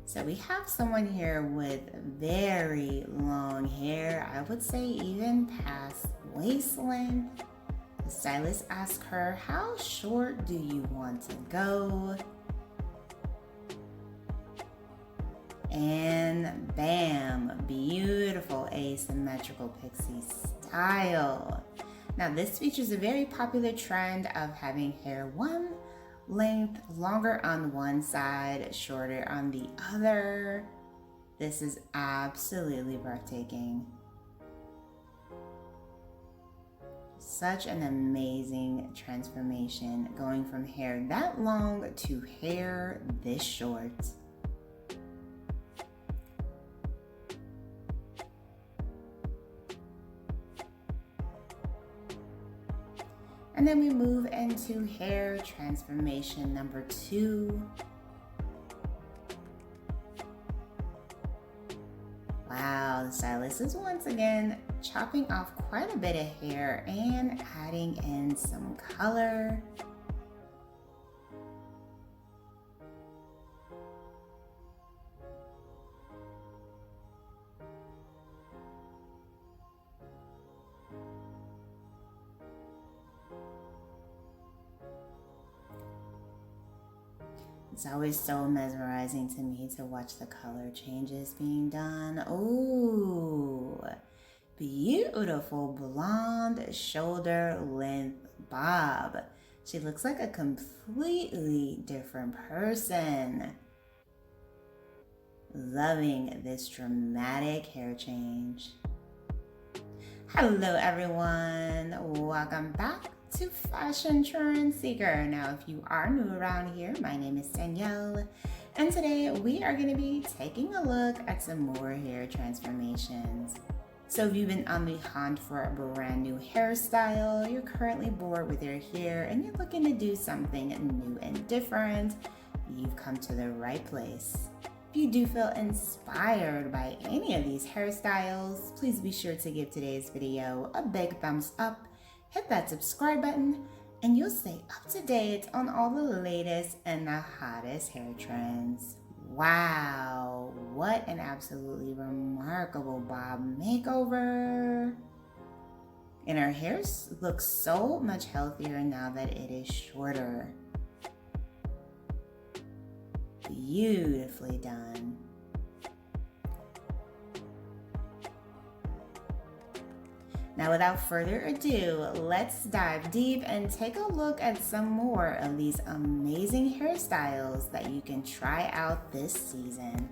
So we have someone here with very long hair, I would say even past waist length. The stylist asked her, how short do you want to go? And bam, beautiful asymmetrical pixie style. Now this features a very popular trend of having hair one length longer on one side, shorter on the other. This is absolutely breathtaking. Such an amazing transformation, going from hair that long to hair this short. And then we move into hair transformation number 2. Wow, the stylist is once again chopping off quite a bit of hair and adding in some color. It's always so mesmerizing to me to watch the color changes being done. Ooh, beautiful blonde shoulder length bob. She looks like a completely different person. Loving this dramatic hair change. Hello everyone, welcome back to Fashion Trend Seeker. Now, if you are new around here, my name is Danielle, and today we are going to be taking a look at some more hair transformations. So if you've been on the hunt for a brand new hairstyle, you're currently bored with your hair, and you're looking to do something new and different, you've come to the right place. If you do feel inspired by any of these hairstyles, please be sure to give today's video a big thumbs up. Hit that subscribe button and you'll stay up to date on all the latest and the hottest hair trends. Wow, what an absolutely remarkable bob makeover. And her hair looks so much healthier now that it is shorter. Beautifully done. Now, without further ado, let's dive deep and take a look at some more of these amazing hairstyles that you can try out this season.